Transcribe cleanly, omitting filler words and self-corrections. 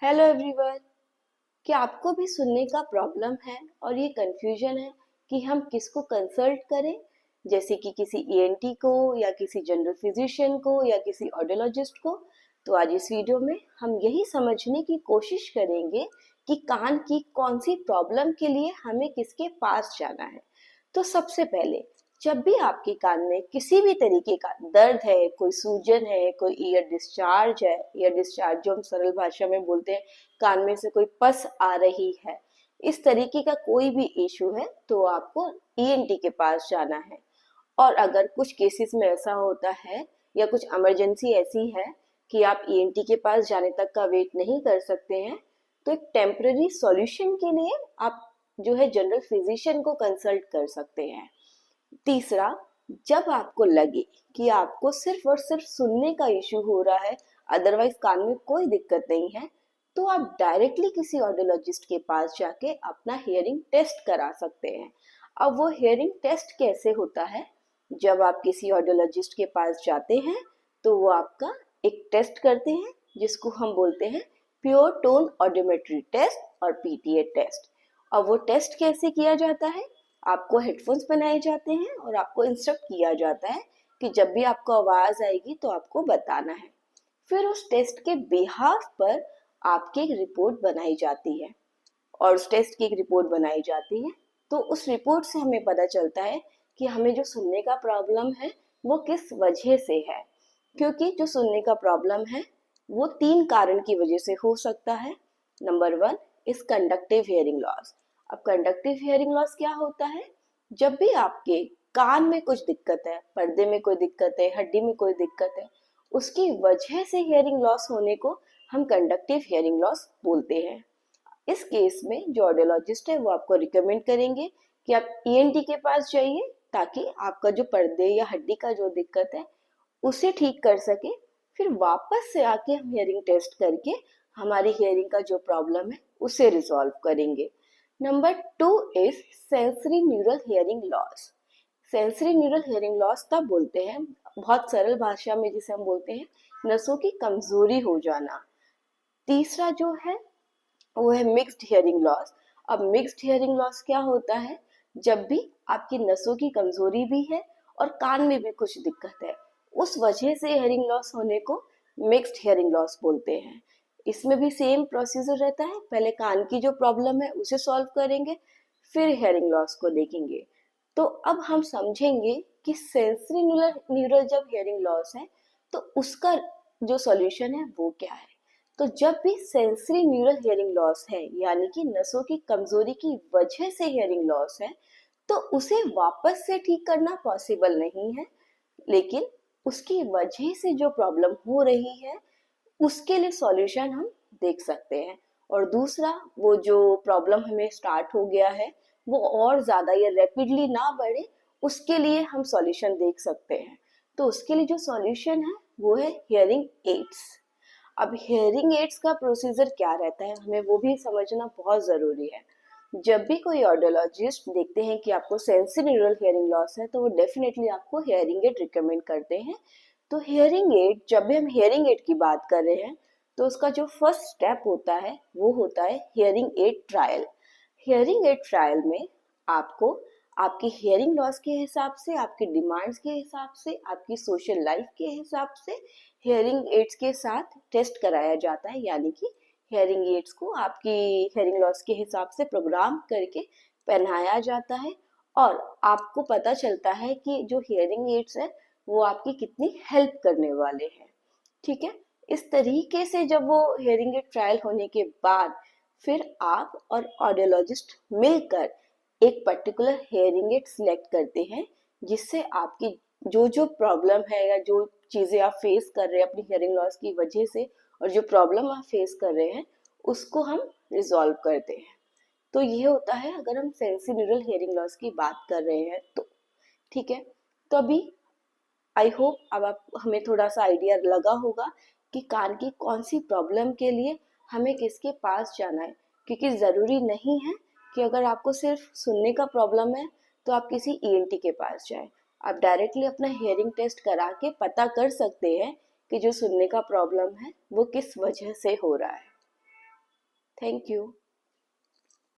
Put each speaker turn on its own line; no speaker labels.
Hello everyone. क्या आपको भी सुनने का प्रॉब्लम है और ये कंफ्यूजन है कि हम किसको कंसल्ट करें, जैसे कि किसी ईएनटी को या किसी जनरल फिजिशियन को या किसी ऑडियोलॉजिस्ट को? तो आज इस वीडियो में हम यही समझने की कोशिश करेंगे कि कान की कौन सी प्रॉब्लम के लिए हमें किसके पास जाना है। तो सबसे पहले, जब भी आपके कान में किसी भी तरीके का दर्द है, कोई सूजन है, कोई ईयर डिस्चार्ज है, ईयर डिस्चार्ज जो हम सरल भाषा में बोलते हैं, कान में से कोई पस आ रही है, इस तरीके का कोई भी इशू है तो आपको ईएनटी के पास जाना है। और अगर कुछ केसेस में ऐसा होता है या कुछ इमरजेंसी ऐसी है कि आप ईएनटी के पास जाने तक का वेट नहीं कर सकते हैं, तो एक टेम्पररी सॉल्यूशन के लिए आप जो है जनरल फिजिशियन को कंसल्ट कर सकते हैं। तीसरा, जब आपको लगे कि आपको सिर्फ और सिर्फ सुनने का इश्यू हो रहा है, अदरवाइज कान में कोई दिक्कत नहीं है, तो आप डायरेक्टली किसी ऑडियोलॉजिस्ट के पास जाके अपना हियरिंग टेस्ट करा सकते हैं। अब वो हियरिंग टेस्ट कैसे होता है? जब आप किसी ऑडियोलॉजिस्ट के पास जाते हैं तो वो आपका एक टेस्ट करते हैं जिसको हम बोलते हैं प्योर टोन ऑडियोमेट्री टेस्ट और पीटीए टेस्ट। अब वो टेस्ट कैसे किया जाता है? आपको हेडफोन्स बनाए जाते हैं और आपको इंस्ट्रक्ट किया जाता है कि जब भी आपको आवाज आएगी तो आपको बताना है। फिर उस टेस्ट के बिहाफ पर आपकी एक रिपोर्ट बनाई जाती है और उस टेस्ट की एक रिपोर्ट बनाई जाती है। तो उस रिपोर्ट से हमें पता चलता है कि हमें जो सुनने का प्रॉब्लम है वो किस वजह से है। क्योंकि जो सुनने का प्रॉब्लम है वो 3 कारण की वजह से हो सकता है। Number 1 is conductive hearing loss. अब कंडक्टिव हियरिंग लॉस क्या होता है? जब भी आपके कान में कुछ दिक्कत है, पर्दे में कोई दिक्कत है, हड्डी में कोई दिक्कत है, उसकी वजह से हियरिंग लॉस होने को हम कंडक्टिव हियरिंग लॉस बोलते हैं। इस केस में जो ऑडियोलॉजिस्ट है वो आपको रिकमेंड करेंगे कि आप ईएनटी के पास जाइए ताकि आपका जो पर्दे या हड्डी का जो दिक्कत है उसे ठीक कर सके। फिर वापस से आके हम हियरिंग टेस्ट करके हमारी हियरिंग का जो प्रॉब्लम है उसे रिजॉल्व करेंगे। Number 2 is sensory neural hearing loss. Sensory neural hearing loss तब बोलते हैं, बहुत सरल भाषा में जिसे हम बोलते हैं नसों की कमजोरी हो जाना। तीसरा जो है वो है मिक्स्ड हियरिंग लॉस। अब मिक्स्ड हियरिंग लॉस क्या होता है? जब भी आपकी नसों की कमजोरी भी है और कान में भी कुछ दिक्कत है, उस वजह से हियरिंग लॉस होने को मिक्स्ड हियरिंग लॉस बोलते हैं। इसमें भी सेम प्रोसीजर रहता है, पहले कान की जो प्रॉब्लम है उसे सॉल्व करेंगे, फिर हियरिंग लॉस को देखेंगे। तो अब हम समझेंगे कि सेंसरी न्यूरल न्यूरल जब हियरिंग लॉस है तो उसका जो सॉल्यूशन है वो क्या है। तो जब भी सेंसरी न्यूरल हियरिंग लॉस है, यानी कि नसों की कमजोरी की वजह से हियरिंग लॉस है, तो उसे वापस से ठीक करना पॉसिबल नहीं है, लेकिन उसकी वजह से जो प्रॉब्लम हो रही है उसके लिए सॉल्यूशन हम देख सकते हैं। और दूसरा, वो जो प्रॉब्लम हमें स्टार्ट हो गया है वो और ज्यादा या रैपिडली ना बढ़े, उसके लिए हम सॉल्यूशन देख सकते हैं। तो उसके लिए जो सॉल्यूशन है वो है हियरिंग एड्स। अब हियरिंग एड्स का प्रोसीजर क्या रहता है हमें वो भी समझना बहुत ज़रूरी है। जब भी कोई ऑडियोलॉजिस्ट देखते हैं कि आपको सेंसरी न्यूरल हियरिंग लॉस है तो वो डेफिनेटली आपको हियरिंग एड रिकमेंड करते हैं। तो हियरिंग एड, जब भी हम हियरिंग एड की बात कर रहे हैं तो उसका जो फर्स्ट स्टेप होता है वो होता है hearing aid trial. Hearing aid trial में आपको आपकी हियरिंग लॉस के हिसाब से, आपकी डिमांड्स के हिसाब से, आपकी सोशल लाइफ के हिसाब से हियरिंग एड्स के साथ टेस्ट कराया जाता है, यानी कि हियरिंग एड्स को आपकी हियरिंग लॉस के हिसाब से प्रोग्राम करके पहनाया जाता है और आपको पता चलता है कि जो हियरिंग एड्स है वो आपकी कितनी हेल्प करने वाले हैं। ठीक है, इस तरीके से जब वो हियरिंग एड ट्रायल होने के बाद फिर आप और ऑडियोलॉजिस्ट मिलकर एक पर्टिकुलर हियरिंग एड सिलेक्ट करते हैं जिससे आपकी जो जो प्रॉब्लम है या जो चीजें आप फेस कर रहे हैं अपनी हियरिंग लॉस की वजह से और जो प्रॉब्लम आप फेस कर रहे हैं उसको हम रिजॉल्व करते हैं। तो ये होता है अगर हम सेंसरी न्यूरल हियरिंग लॉस की बात कर रहे हैं तो। ठीक है, तो अभी आई होप अब आप हमें थोड़ा सा आइडिया लगा होगा कि कान की कौन सी प्रॉब्लम के लिए हमें किसके पास जाना है। क्योंकि ज़रूरी नहीं है कि अगर आपको सिर्फ सुनने का प्रॉब्लम है तो आप किसी ईएनटी के पास जाएं। आप डायरेक्टली अपना हियरिंग टेस्ट करा के पता कर सकते हैं कि जो सुनने का प्रॉब्लम है वो किस वजह से हो रहा है। Thank you.